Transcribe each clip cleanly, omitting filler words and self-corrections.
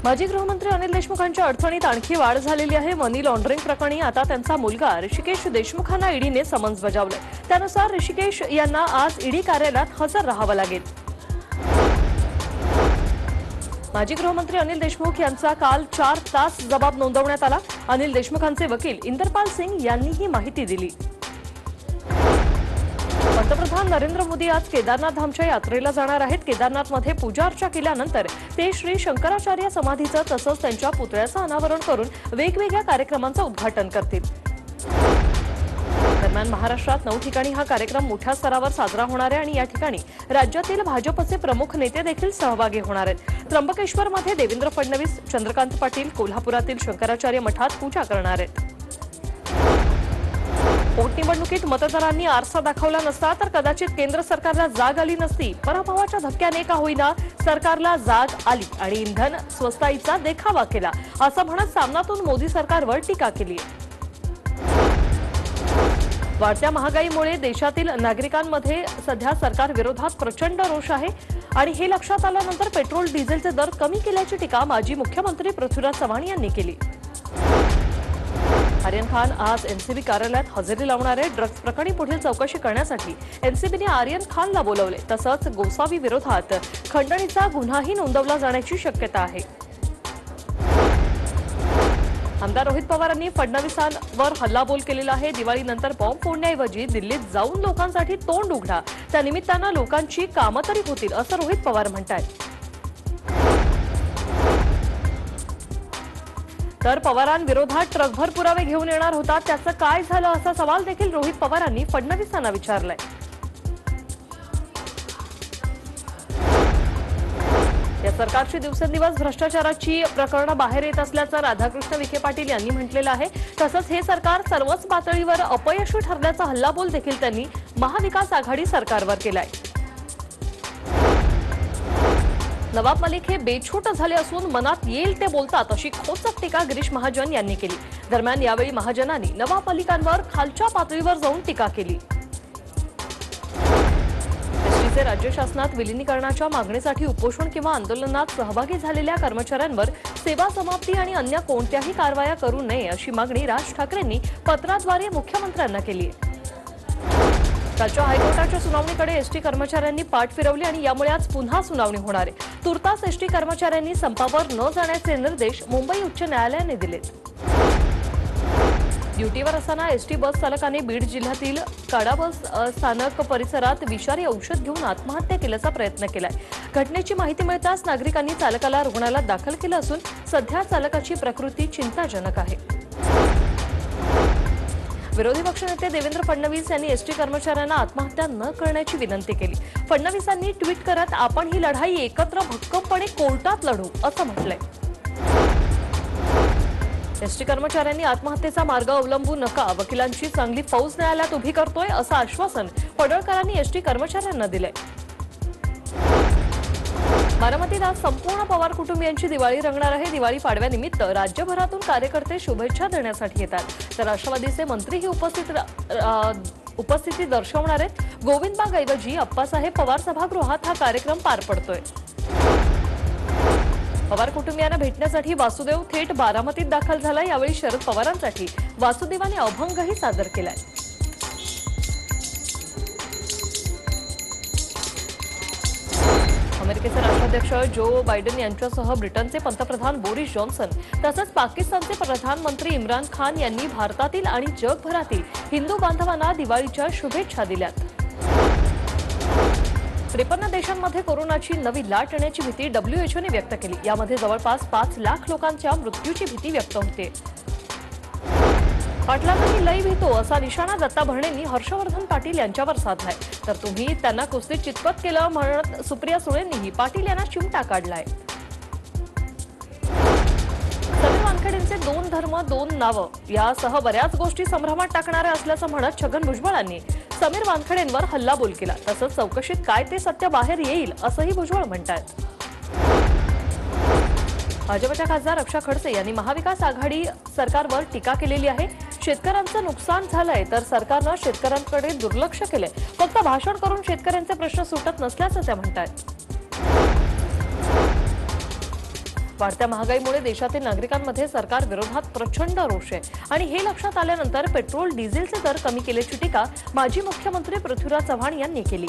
माजी गृहमंत्री अनिल देशमुखांच्या अडचणीत आणखी वाढ झालेली आहे। मनी लॉन्ड्रिंग प्रकरणी आता त्यांचा मुलगा ऋषिकेश देशमुखांना ईडीने समन्स बजावले। त्यानुसार ऋषिकेश यांना आज ईडी कार्यालयात हजर राहावं लागेल। माजी गृहमंत्री अनिल देशमुख यांचा काल 4 तास जबाब नोंदवण्यात आला। अनिल देशमुखांचे वकील इंदरपाल सिंग यांनी ही माहिती दिली। पंतप्रधान नरेंद्र मोदी आज केदारनाथ धामच्या यात्रेला जाणार आहेत। केदारनाथमध्ये पूजा अर्चा केल्यानंतर ते श्री शंकराचार्य समाधीचं तसंच त्यांच्या पुतळ्याचं अनावरण करून वेगवेगळ्या कार्यक्रमांचं उद्घाटन करतील। दरम्यान महाराष्ट्रात 9 ठिकाणी हा कार्यक्रम मोठ्या स्तरावर साजरा होणार आहे आणि या ठिकाणी राज्यातील भाजपचे प्रमुख नेते देखील सहभागी होणार आहेत। त्र्यंबकेश्वरमध्ये देवेंद्र फडणवीस, चंद्रकांत पाटील, कोल्हापुरातील शंकराचार्य मठात पूजा करणार आहेत। पोटनिवडणुकीत मतदारांनी आरसा दाखवला नसता तर कदाचित केंद्र सरकारला जाग आली नसती। पराभवाच्या धक्क्याने का होईना सरकारला जाग आली आणि इंधन स्वस्ताईचा देखावा केला असं म्हणत सामनातून मोदी सरकारवर टीका केली। वाढत्या महागाईमुळे देशातील नागरिकांमध्ये सध्या सरकार विरोधात प्रचंड रोष आहे आणि हे लक्षात आल्यानंतर पेट्रोल डिझेलचे दर कमी केल्याची टीका माजी मुख्यमंत्री पृथ्वीराज चव्हाण यांनी केली। आर्यन खान आज एनसीबी कार्यालयात हजेरी लावणार आहे। ड्रग्ज प्रकरणी पुढील चौकशी करण्यासाठी एनसीबीने आर्यन खानला बोलावले। तसंच गोसावी विरोधात खंडणीचा गुन्हाही नोंदवला जाण्याची शक्यता आहे। आमदार रोहित पवारांनी फडणवीसांवर हल्लाबोल केलेला आहे। दिवाळीनंतर बॉम्ब फोडण्याऐवजी दिल्लीत जाऊन लोकांसाठी तोंड उघडा, त्यानिमित्तानं लोकांची कामं तरी होतील असं रोहित पवार म्हणतात। तर पवारांविरोधात ट्रकभर पुरावे घेऊन येणार होता, त्याचं काय झालं असा सवाल देखील रोहित पवारांनी फडणवीसांना विचारलाय। या सरकारची दिवसेंदिवस भ्रष्टाचाराची प्रकरणं बाहेर येत असल्याचं राधाकृष्ण विखे पाटील यांनी म्हटलेलं आहे। तसंच हे सरकार सर्वच पातळीवर अपयशी ठरल्याचा हल्लाबोल देखील त्यांनी महाविकास आघाडी सरकारवर केलाय। नवाब मलिक हे बेछूट झाले असून मनात येईल ते बोलतात अशी खोचक टीका गिरीश महाजन यांनी केली। दरम्यान यावेळी महाजनांनी नवाब मलिकांवर खालच्या पातळीवर जाऊन टीका केली। एसटीचे राज्य शासनात विलीनीकरणाच्या मागणीसाठी उपोषण किंवा आंदोलनात सहभागी झालेल्या कर्मचाऱ्यांवर सेवा समाप्ती आणि अन्य कोणत्याही कारवाया करू नये अशी मागणी राज ठाकरेंनी पत्राद्वारे मुख्यमंत्र्यांना केली आहे। राज्य हायकोर्टाच्या सुनावणीकडे एसटी कर्मचाऱ्यांनी पाठ फिरवली आणि यामुळे आज पुन्हा सुनावणी होणार आहे। तुर्तास एसटी कर्मचाऱ्यांनी संपावर न जाण्याचे निर्देश मुंबई उच्च न्यायालयाने दिलेत। ड्युटीवर असताना एसटी बस चालकाने बीड जिल्ह्यातील काडा बस स्थानक परिसरात विषारी औषध घेऊन आत्महत्या केल्याचा प्रयत्न केलाय। घटनेची माहिती मिळताच नागरिकांनी चालकाला रुग्णालयात दाखल केलं असून सध्या चालकाची प्रकृती चिंताजनक आहे। विरोधी पक्षनेते देवेंद्र फडणवीस यांनी एसटी कर्मचाऱ्यांना आत्महत्या न करण्याची विनंती केली। फडणवीसांनी ट्विट करत आपण ही लढाई एकत्र भक्कमपणे कोर्टात लढू असं म्हटलंय। एसटी कर्मचाऱ्यांनी आत्महत्येचा मार्ग अवलंबू नका, वकिलांची चांगली फौज न्यायालयात उभी करतोय असं आश्वासन पडळकरांनी एसटी कर्मचाऱ्यांना दिलंय। बारामतीत आज संपूर्ण पवार कुटुंबियांची दिवाळी रंगणार आहे। दिवाळी पाडव्यानिमित्त राज्यभरातून कार्यकर्ते शुभेच्छा देण्यासाठी येतात, तर राष्ट्रवादीचे मंत्रीही उपस्थिती दर्शवणार आहेत। गोविंदबागऐवजी अप्पासाहेब पवार सभागृहात हा कार्यक्रम पार पडतोय। पवार कुटुंबियांना भेटण्यासाठी वासुदेव थेट बारामतीत दाखल झाला। यावेळी शरद पवारांसाठी वासुदेवाने अभंगही सादर केलाय। अमेरिकेचे राष्ट्राध्यक्ष जो बायडन यांच्यासह ब्रिटनचे पंतप्रधान बोरिस जॉन्सन तसंच पाकिस्तानचे प्रधानमंत्री इम्रान खान यांनी भारतातील आणि जगभरातील हिंदू बांधवांना दिवाळीच्या शुभेच्छा दिल्यात। 53 देशांमध्ये कोरोनाची नवी लाट येण्याची भीती WHOने व्यक्त केली। यामध्ये जवळपास 5 लाख लोकांच्या मृत्यूची भीती व्यक्त होते। पाटलांनी लई भीतो असा निशाणा दत्ता भरणेंनी हर्षवर्धन पाटील यांच्यावर साधलाय, तर तुम्ही त्यांना कुस्तीत चितपत केलं म्हणत सुप्रिया सुळेंनीही पाटील यांना चिमटा काढलाय। समीर वानखेडेंचे 2 धर्म 2 नावं यासह बऱ्याच गोष्टी संभ्रमात टाकणाऱ्या असल्याचं म्हणत छगन भुजबळांनी समीर वानखेडेंवर हल्लाबोल केला। तसंच चौकशीत काय ते सत्य बाहेर येईल असंही भुजबळ म्हणतात। भाजपच्या खासदार रक्षा खडसे यांनी महाविकास आघाडी सरकारवर टीका केलेली आहे। शेतकऱ्यांचं नुकसान झालंय तर सरकारनं शेतकऱ्यांकडे दुर्लक्ष केलंय, फक्त भाषण करून शेतकऱ्यांचे प्रश्न सुटत नसल्याचं त्या म्हणतात। वाढत्या महागाईमुळे देशातील नागरिकांमध्ये सरकार विरोधात प्रचंड रोष आहे आणि हे लक्षात आल्यानंतर पेट्रोल डिझेलचे दर कमी केल्याची टीका माजी मुख्यमंत्री पृथ्वीराज चव्हाण यांनी केली।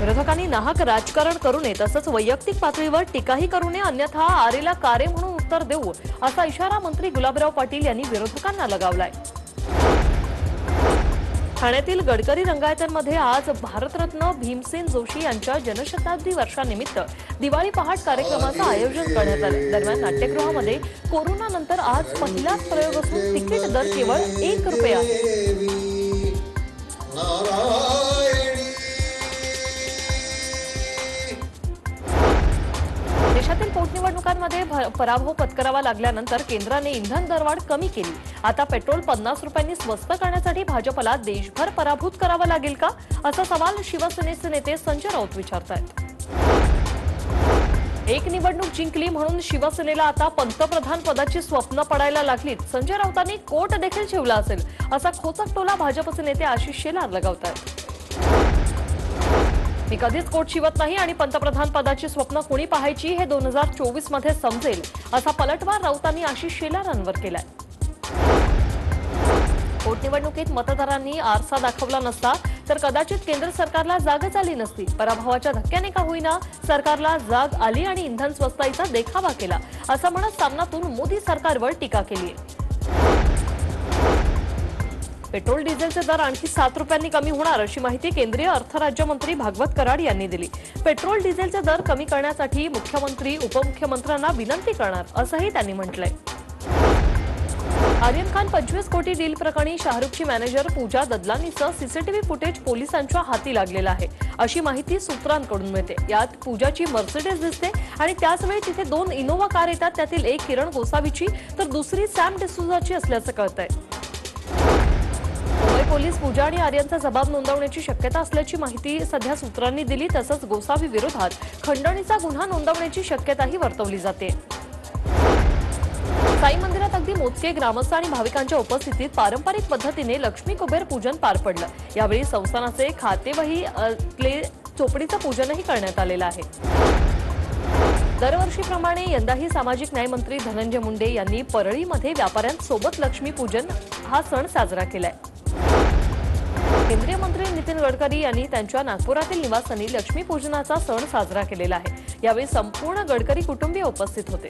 विरोधकांनी नाहक राजकारण करू नये तसंच वैयक्तिक पातळीवर टीकाही करू नये, अन्यथा आरेला कारे म्हणून उत्तर देऊ असा इशारा मंत्री गुलाबराव पाटील यांनी विरोधकांना लगावलाय। ठाण्यातील गडकरी रंगायतांमध्ये आज भारतरत्न भीमसेन जोशी यांच्या जनशताब्दी वर्षानिमित्त दिवाळी पहाट कार्यक्रमाचं आयोजन करण्यात आलं। दरम्यान नाट्यगृहामध्ये कोरोनानंतर आज पहिलाच प्रयोग असून तिकीट दर केवळ ₹1 आहे। देशातील पोटनिवडणुकांमध्ये पराभव पत्करावा लागल्यानंतर केंद्राने इंधन दरवाढ कमी केली। आता पेट्रोल ₹50 स्वस्त करण्यासाठी भाजपला देशभर पराभूत करावं लागेल का, असा सवाल शिवसेनेचे नेते संजय राऊत विचारतायत। एक निवडणूक जिंकली म्हणून शिवसेनेला आता पंतप्रधान पदाची स्वप्न पडायला लागलीत, संजय राऊतांनी कोट देखील ठेवला असेल असा खोचक टोला भाजपचे नेते आशिष शेलार लगावतायत। मी कधीच कोट शिवत नाही आणि पंतप्रधान पदाची स्वप्न कोणी पाहायची हे 2024 मध्ये समजेल असा पलटवार राऊतांनी आशिष शेलारांवर केलाय। पोटनिवडणुकीत मतदारांनी आरसा दाखवला नसता तर कदाचित केंद्र सरकारला जागच आली नसती। पराभवाच्या धक्क्याने का होईना सरकारला जाग आली आणि इंधन स्वस्ताईचा देखावा केला असं म्हणत सामनातून मोदी सरकारवर टीका केली आहे। पेट्रोल डिझेलचे दर आणखी ₹7 कमी होणार अशी माहिती केंद्रीय अर्थ राज्यमंत्री भागवत कराड यांनी दिली। पेट्रोल डिझेलचे दर कमी करण्यासाठी मुख्यमंत्री उपमुख्यमंत्र्यांना विनंती करणार असंही त्यांनी म्हटलंय। आर्यन खान 25 कोटी डील प्रकरणी शाहरुखची मॅनेजर पूजा ददलानीचं सीसीटीव्ही फुटेज पोलिसांच्या हाती लागलेलं आहे अशी माहिती सूत्रांकडून मिळते। यात पूजाची मर्सिडीज दिसते आणि त्याचवेळी तिथे 2 इनोव्हा कार येतात, त्यातील एक किरण गोसावीची तर दुसरी सॅम डिसूजाची असल्याचं कळतंय। मुंबई पोलीस पूजा आणि आर्यनचा जबाब नोंदवण्याची शक्यता असल्याची माहिती सध्या सूत्रांनी दिली। तसंच गोसावी विरोधात खंडणीचा गुन्हा नोंदवण्याची शक्यताही वर्तवली जाते। साई मंदिरात अगदी मोजके ग्रामस्थ आणि भाविकांच्या उपस्थितीत पारंपरिक पद्धतीने लक्ष्मी कुबेर पूजन पार पडलं। यावेळी संस्थानाचे खातेवही चोपडीचं पूजनही करण्यात आलेलं आहे। दरवर्षीप्रमाणे यंदाही सामाजिक न्याय मंत्री धनंजय मुंडे यांनी परळीमध्ये व्यापाऱ्यांसोबत लक्ष्मीपूजन हा सण साजरा केलाय। केंद्रीय मंत्री नितीन गडकरी यांनी त्यांच्या नागपुरातील निवासस्थानी लक्ष्मीपूजनाचा सण साजरा केलेला आहे। यावेळी संपूर्ण गडकरी कुटुंबीय उपस्थित होते।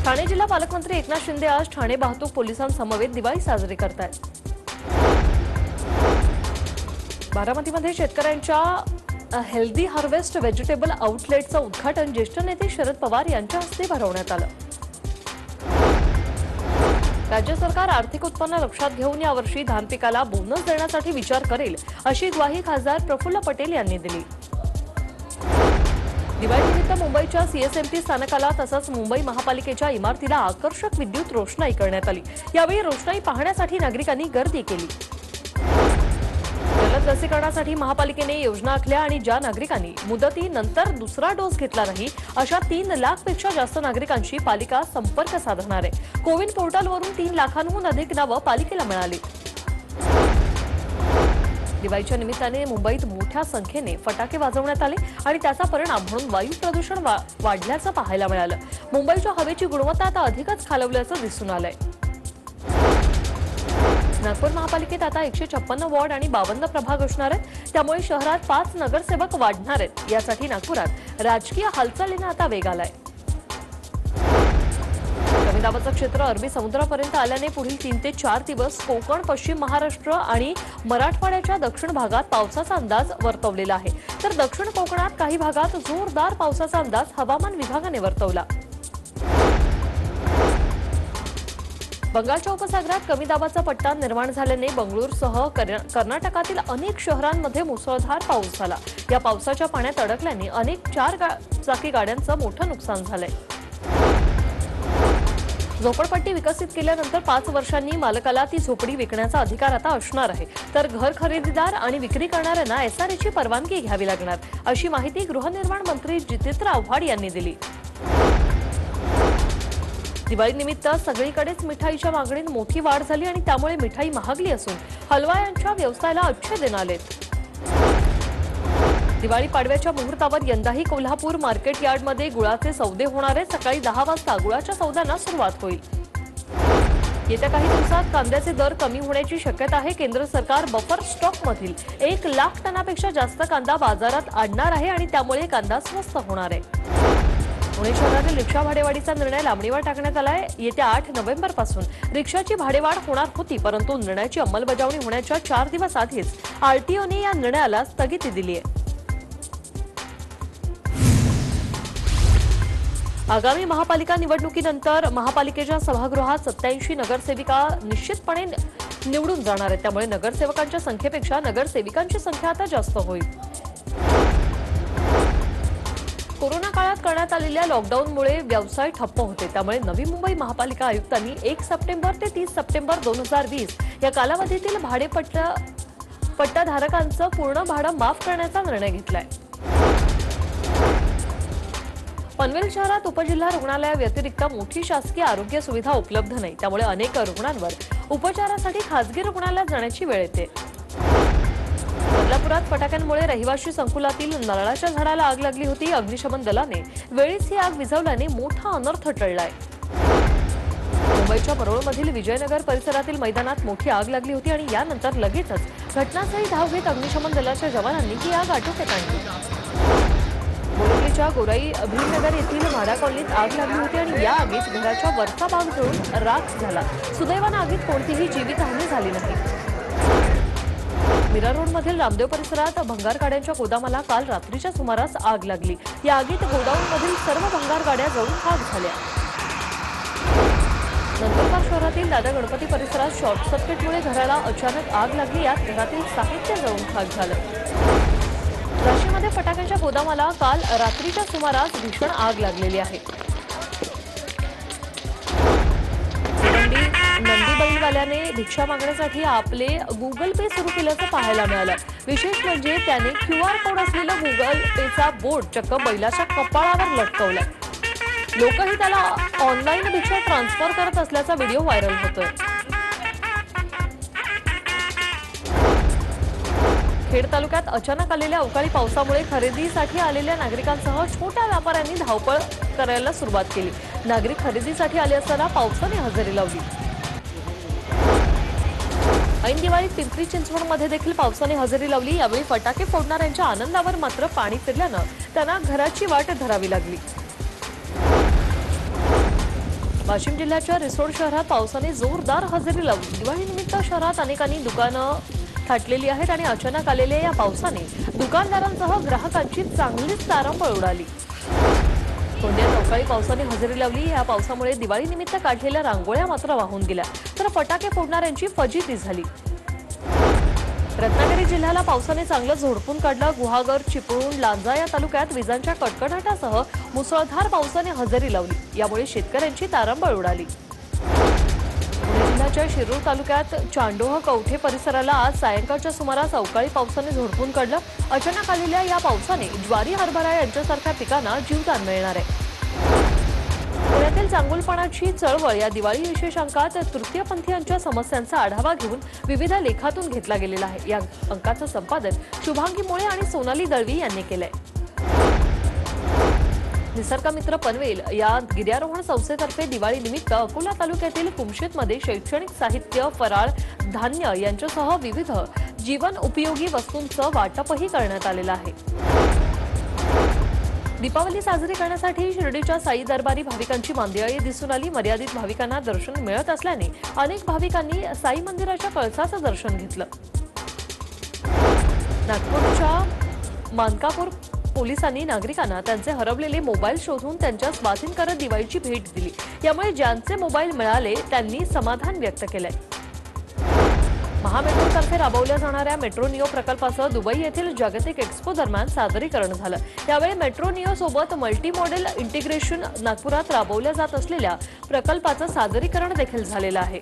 ठाणे जिल्हा पालकमंत्री एकनाथ शिंदे आज ठाणे वाहतूक पोलिसांसमवेत दिवाळी साजरी करतायत। बारामतीमध्ये शेतकऱ्यांच्या हेल्दी हार्वेस्ट व्हेजिटेबल आउटलेटचं उद्घाटन ज्येष्ठ नेते शरद पवार यांच्या हस्ते भरवण्यात आलं। राज्य सरकार आर्थिक उत्पन्न लक्षात घेऊन यावर्षी धान पिकाला बोनस देण्यासाठी विचार करेल अशी ग्वाही खासदार प्रफुल्ल पटेल यांनी दिली। दिवाळीनिमित्त मुंबईच्या सीएसएमटी स्थानकाला तसंच मुंबई महापालिकेच्या इमारतीला आकर्षक विद्युत रोषणाई करण्यात आली। यावेळी रोषणाई पाहण्यासाठी नागरिकांनी गर्दी केली। जलद लसीकरणासाठी महापालिकेने योजना आखल्या आणि ज्या नागरिकांनी मुदतीनंतर दुसरा डोस घेतला नाही अशा 3 लाखपेक्षा जास्त नागरिकांशी पालिका संपर्क साधणार आहे। कोविन पोर्टलवरून 3 लाखांहून अधिक नावं पालिकेला मिळाली। दिवाळीच्या निमित्ताने मुंबईत मोठ्या संख्येने फटाके वाजवण्यात आले आणि त्याचा परिणाम म्हणून वायू प्रदूषण वाढल्याचं पाहायला मिळालं। मुंबईच्या हवेची गुणवत्ता आता अधिकच खालवल्याचं दिसून आलंय। नागपूर महापालिकेत आता 156 वॉर्ड आणि 52 प्रभाग असणार आहेत, त्यामुळे शहरात 5 नगरसेवक वाढणार आहेत। यासाठी नागपुरात राजकीय हालचालींना आता वेग आलाय। कमी दाबाचं क्षेत्र अरबी समुद्रापर्यंत आल्याने पुढील 3 ते 4 दिवस कोकण, पश्चिम महाराष्ट्र आणि मराठवाड्याच्या दक्षिण भागात पावसाचा अंदाज वर्तवलेला आहे, तर दक्षिण कोकणात काही भागात जोरदार पावसाचा अंदाज हवामान विभागाने वर्तवला। बंगालच्या उपसागरात कमी दाबाचा पट्टा निर्माण झाल्याने बंगळूरसह कर्नाटकातील अनेक शहरांमध्ये मुसळधार पाऊस झाला। या पावसाच्या पाण्यात अडकल्याने अनेक 4 चाकी गाड्यांचं मोठं नुकसान झालंय। झोपडपट्टी विकसित केल्यानंतर 5 वर्षांनी मालकाला ती झोपडी विकण्याचा अधिकार आता असणार आहे, तर घर खरेदीदार आणि विक्री करणाऱ्यांना एसआरएची परवानगी घ्यावी लागणार अशी माहिती गृहनिर्माण मंत्री जितेंद्र आव्हाड यांनी दिली। दिवाळीनिमित्त सगळीकडेच मिठाईच्या मागणीत मोठी वाढ झाली आणि त्यामुळे मिठाई महागली असून हलवायांच्या व्यवसायाला अच्छे दिन आलेत। दिवाळी पाडव्याच्या मुहूर्तावर यंदाही कोल्हापूर मार्केट यार्डमध्ये गुळाचे सौदे होणार आहेत. सकाळी 10 वाजता गुळाच्या सौद्यांना सुरुवात होईल. येत्या काही दिवसात कांद्याचे दर कमी होण्याची शक्यता आहे. केंद्र सरकार बफर स्टॉकमधील 1 लाख टनापेक्षा जास्त कांदा बाजारात आणणार आहे आणि त्यामुळे कांदा स्वस्त होणार आहे. पुणे शहरातील रिक्षा भाडेवाढीचा निर्णय लांबणीवर टाकण्यात आलाय. येत्या 8 नोव्हेंबरपासून रिक्षाची भाडेवाढ होणार होती, परंतु निर्णयाची अंमलबजावणी होण्याच्या 4 दिवस आधीच आरटीओने या निर्णयाला स्थगिती दिली आहे. आगामी महापालिका निवडणुकीनंतर महापालिकेच्या सभागृहात 87 नगरसेविका निश्चितपणे निवडून जाणार आहेत. त्यामुळे नगरसेवकांच्या संख्येपेक्षा नगरसेविकांची संख्या आता जास्त होईल. कोरोना काळात करण्यात आलेल्या लॉकडाऊनमुळे व्यवसाय ठप्प होते. त्यामुळे नवी मुंबई महापालिका आयुक्तांनी 1 सप्टेंबर ते 30 सप्टेंबर 2020 या कालावधीतील पट्टाधारकांचं पूर्ण भाडं माफ करण्याचा निर्णय घेतलाय. पनवेल शहरात उपजिल्हा रुग्णालयाव्यतिरिक्त मोठी शासकीय आरोग्य सुविधा उपलब्ध नाही. त्यामुळे अनेक रुग्णांवर उपचारासाठी खासगी रुग्णालयात जाण्याची वेळ येते. बदलापुरात फटाक्यांमुळे रहिवासी संकुलातील नारळाच्या झाडाला आग लागली होती. अग्निशमन दलाने वेळीच ही आग विझवल्याने मोठा अनर्थ टळलाय. मुंबईच्या परोळमधील विजयनगर परिसरातील मैदानात मोठी आग लागली होती आणि यानंतर लगेचच घटनास्थळी धाव घेत अग्निशमन दलाच्या जवानांनी ही आग आटोक्यात आणली. बोरिवलीच्या गोराई भीमनगर येथील म्हाडा कॉलनीत आग लागली होती आणि या आगीत घराच्या वरचा भाग जळून राख झाला. सुदैवाने आगीत कोणतीही जीवितहानी झाली नाही. मीरा रोडमधील रामदेव परिसरात भंगार गाड्यांच्या गोदामाला काल रात्रीच्या सुमारास आग लागली. या आगीत गोडाऊनमधील सर्व भंगार गाड्या जळून खाक झाल्या. नंदुरबार शहरातील दादा गणपती परिसरात शॉर्ट सर्किटमुळे घराला अचानक आग लागली. यात घरातील साहित्य जळून खाक झालं. राशीमध्ये फटाक्यांच्या गोदामाला काल रात्रीच्या सुमारास भीषण आग लागलेली आहे. नंदी बैलवाल्याने भिक्षा मागण्यासाठी आपले गुगल पे सुरू केल्याचं पाहायला मिळालं. विशेष म्हणजे त्याने QR कोड असलेलं गुगल पेचा बोर्ड चक्क बैलाच्या कपाळावर लटकवलाय. लोकही त्याला ऑनलाईन भिक्षा ट्रान्सफर करत असल्याचा व्हिडिओ व्हायरल होतोय. खेड तालुक्यात अचानक आलेल्या अवकाळी पावसामुळे खरेदीसाठी आलेल्या नागरिकांसह छोट्या व्यापाऱ्यांनी धावपळ करायला सुरुवात केली. नागरिक खरेदीसाठी आले असताना पावसाने हजेरी लावली. ऐन दिवाळीत पिंपरी चिंचवडमध्ये देखील पावसाने हजेरी लावली. यावेळी फटाके फोडणाऱ्यांच्या आनंदावर मात्र पाणी फिरल्यानं त्यांना घराची वाट धरावी लागली. वाशिम जिल्ह्याच्या रिसोड शहरात पावसाने जोरदार हजेरी लावली. दिवाळीनिमित्त शहरात अनेकांनी दुकानं थाटलेली आहेत आणि अचानक आलेल्या या पावसाने दुकानदारांसह ग्राहकांची चांगलीच तारंबळ उडाली. गोंदियात अवकाळी पावसाने हजेरी लावली. या पावसामुळे दिवाळीनिमित्त काढलेल्या रांगोळ्या मात्र वाहून गेल्या, तर फटाके फोडणाऱ्यांची फजिती झाली. रत्नागिरी जिल्ह्याला पावसाने चांगलं झोडपून काढलं. गुहागर, चिपळूण, लांजा या तालुक्यात विजांच्या कडकडाटासह मुसळधार पावसाने हजेरी लावली. यामुळे शेतकऱ्यांची तारंबळ उडाली. जिल्ह्याच्या शिरूर तालुक्यात चांडोह कवठे परिसराला आज सायंकाळच्या सुमारास अवकाळी पावसाने झोडपून काढलं. अचानक आलेल्या या पावसाने ज्वारी, हरभरा यांच्यासारख्या पिकांना जीवदान मिळणार आहे. पुण्यातील चांगुलपणाची चळवळ या दिवाळी विशेषांकात तृतीयपंथीयांच्या समस्यांचा आढावा घेऊन विविध लेखातून घेतला गेलेला आहे. या अंकाचं संपादन शुभांगी मोळे आणि सोनाली दळवी यांनी केलंय. निसर्गमित्र पनवेल या गिर्यारोहण संस्थेतर्फे दिवाळीनिमित्त अकोला तालुक्यातील कुमशेतमध्ये शैक्षणिक साहित्य, फराळ, धान्य यांच्यासह विविध जीवन उपयोगी वस्तूंचं वाटपही करण्यात आलेलं आहे. दीपावली साजरी करण्यासाठी शिर्डीच्या साई दरबारी भाविकांची मांदियाळी दिसून आली. मर्यादित भाविकांना दर्शन मिळत असल्याने अनेक भाविकांनी साई मंदिराच्या कळसाचं दर्शन घेतलं. नागपूरच्या मानकापूर पोलिसांनी नागरिकांना त्यांचे हरवलेले मोबाईल शोधून त्यांच्या स्वाधीन करत दिवाळीची भेट दिली. यामुळे ज्यांचे मोबाईल मिळाले त्यांनी समाधान व्यक्त केलंय. महामेट्रोतर्फे राबवल्या जाणाऱ्या मेट्रो नियो प्रकल्पाचं दुबई येथील जागतिक एक्स्पो दरम्यान सादरीकरण झालं. यावेळी मेट्रो नियो सोबत मल्टी मॉडेल इंटिग्रेशन नागपुरात राबवल्या जात असलेल्या प्रकल्पाचं सादरीकरण देखील झालेलं आहे.